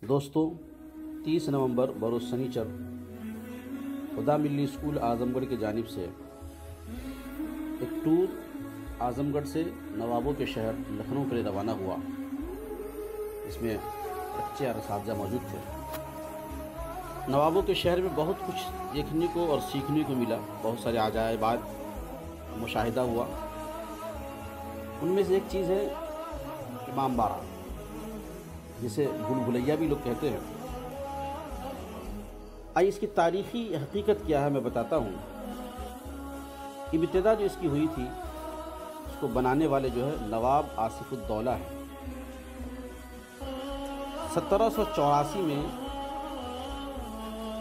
دوستوں 30 نومبر بروز سنیچر خدا ملی اسکول اعظم گڑھ کی جانب سے ایک ٹور اعظم گڑھ سے نوابوں کے شہر لکھنؤ کے لیے روانہ ہوا، اس میں بچے اور اساتذہ موجود تھے۔ نوابوں کے شہر میں بہت کچھ دیکھنے کو اور سیکھنے کو ملا، بہت سارے عجائبات مشاہدہ ہوا۔ ان میں سے ایک چیز ہے امام باڑہ، جسے بھول بھلیا بھی لوگ کہتے ہیں۔ آئیے اس کی تاریخی حقیقت کیا ہے میں بتاتا ہوں۔ ابتدا جو اس کی ہوئی تھی، اس کو بنانے والے جو ہے نواب آصف الدولہ ہیں۔ 1784 میں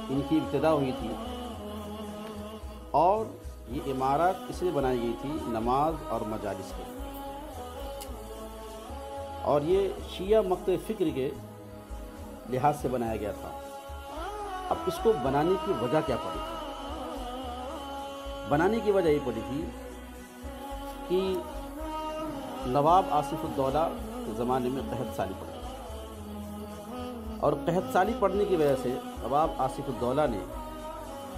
ان کی ابتدا ہوئی تھی اور یہ عمارت اس لیے بنائی گئی تھی نماز اور مجالس کے، اور یہ شیعہ مقطع فکر کے لحاظ سے بنایا گیا تھا۔ اب اس کو بنانے کی وجہ کیا پڑی تھی؟ بنانے کی وجہ یہ پڑی تھی کہ نواب آصف الدولہ کے زمانے میں قحط سالی پڑی، اور قحط سالی پڑنے کی وجہ سے نواب آصف الدولہ نے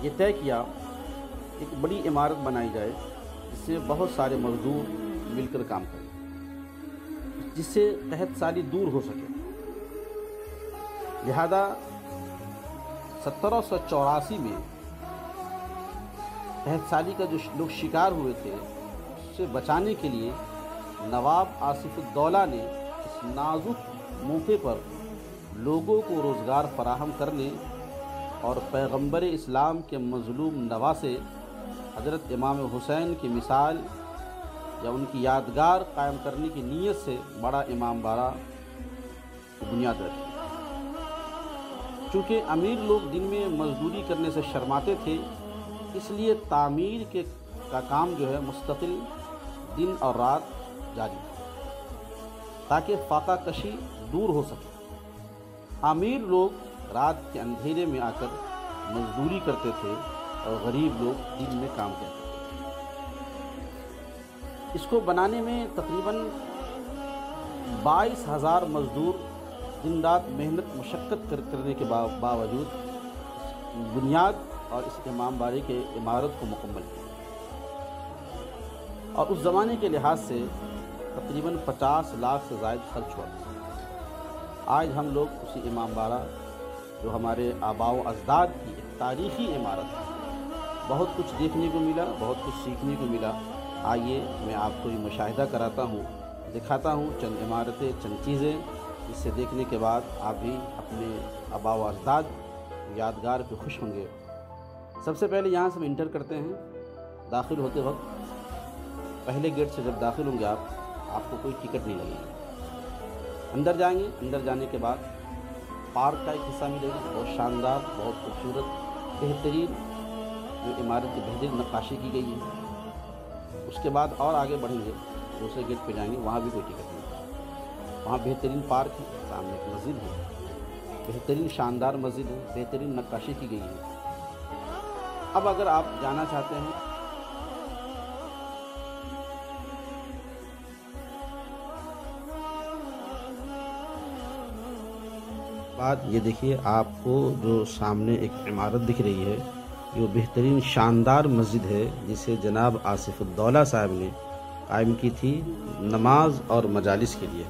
یہ طے کیا ایک بڑی عمارت بنائی جائے جس سے بہت سارے مزدور مل کر کام کریں، جس سے قحط سالی دور ہو سکے۔ لہذا 1784 میں قحط سالی کا جو لوگ شکار ہوئے تھے اس سے بچانے کے لیے نواب آصف الدولہ نے اس نازک موقع پر لوگوں کو روزگار فراہم کرنے اور پیغمبر اسلام کے مظلوم نواسے حضرت امام حسین کی مثال یا ان کی یادگار قائم کرنے کی نیت سے بڑا امام باڑہ کی بنیاد رکھی۔ چونکہ امیر لوگ دن میں مزدوری کرنے سے شرماتے تھے، اس لیے تعمیر کا کام جو ہے مستقل دن اور رات جاری تھا تاکہ فاقہ کشی دور ہو سکے۔ امیر لوگ رات کے اندھیرے میں آ کر مزدوری کرتے تھے اور غریب لوگ دن میں کام کرتے تھے۔ اس کو بنانے میں تقریباً 22,000 مزدور دن رات محنت مشقت کرنے کے باوجود بنیاد اور اس امام باڑے کے عمارت کو مکمل کیا، اور اس زمانے کے لحاظ سے تقریباً 50 لاکھ سے زائد خرچ ہوا۔ آج ہم لوگ اسی امام باڑہ جو ہمارے آباء و اجداد کی ایک تاریخی عمارت ہے، بہت کچھ دیکھنے کو ملا، بہت کچھ سیکھنے کو ملا۔ آئیے میں آپ کو یہ مشاہدہ کراتا ہوں، دکھاتا ہوں چند عمارتیں، چند چیزیں، جس سے دیکھنے کے بعد آپ بھی اپنے آباء و اجداد یادگار پہ خوش ہوں گے۔ سب سے پہلے یہاں سے ہم انٹر کرتے ہیں۔ داخل ہوتے وقت پہلے گیٹ سے جب داخل ہوں گے آپ کو کوئی ٹکٹ نہیں لگے گی۔ اندر جائیں گے، اندر جانے کے بعد پارک کا ایک حصہ ملے گا، بہت شاندار، بہت خوبصورت، بہترین، جو عمارت کی بہترین نقاشی کی گئی ہے۔ اس کے بعد اور آگے بڑھیں گے، دوسرے گیٹ پہ جائیں گے، وہاں بھی کوئی ٹکٹ نہیں ہے۔ وہاں بہترین پارک ہے، سامنے ایک مسجد ہے، بہترین شاندار مسجد ہے، بہترین نقاشی کی گئی ہے۔ اب اگر آپ جانا چاہتے ہیں بعد یہ دیکھیے، آپ کو جو سامنے ایک عمارت دکھ رہی ہے، یہ بہترین شاندار مسجد ہے جسے جناب آصف الدولہ صاحب نے قائم کی تھی نماز اور مجالس کے لیے۔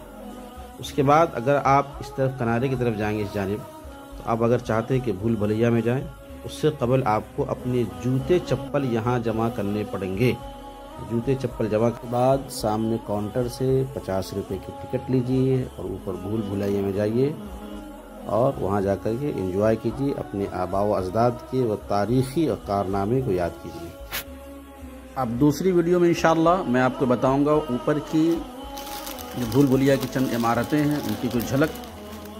اس کے بعد اگر آپ اس طرف کنارے کی طرف جائیں گے اس جانب، تو آپ اگر چاہتے ہیں کہ بھول بھلیا میں جائیں، اس سے قبل آپ کو اپنے جوتے چپل یہاں جمع کرنے پڑیں گے۔ جوتے چپل جمع کے بعد سامنے کاؤنٹر سے 50 روپے کی ٹکٹ لیجئے اور اوپر بھول بھلیا میں جائیے اور وہاں جا کر کے انجوائے کیجیے، اپنے آباء و اجداد کے وہ تاریخی اور کارنامے کو یاد کیجیے۔ اب دوسری ویڈیو میں انشاءاللہ میں آپ کو بتاؤں گا اوپر کی جو بھول بھلیا کی چند عمارتیں ہیں، ان کی کچھ جھلک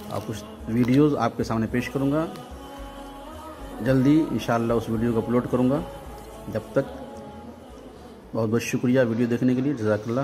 اور کچھ ویڈیوز آپ کے سامنے پیش کروں گا۔ جلدی انشاءاللہ اس ویڈیو کو اپلوڈ کروں گا۔ جب تک بہت بہت شکریہ ویڈیو دیکھنے کے لیے، جزاک اللہ۔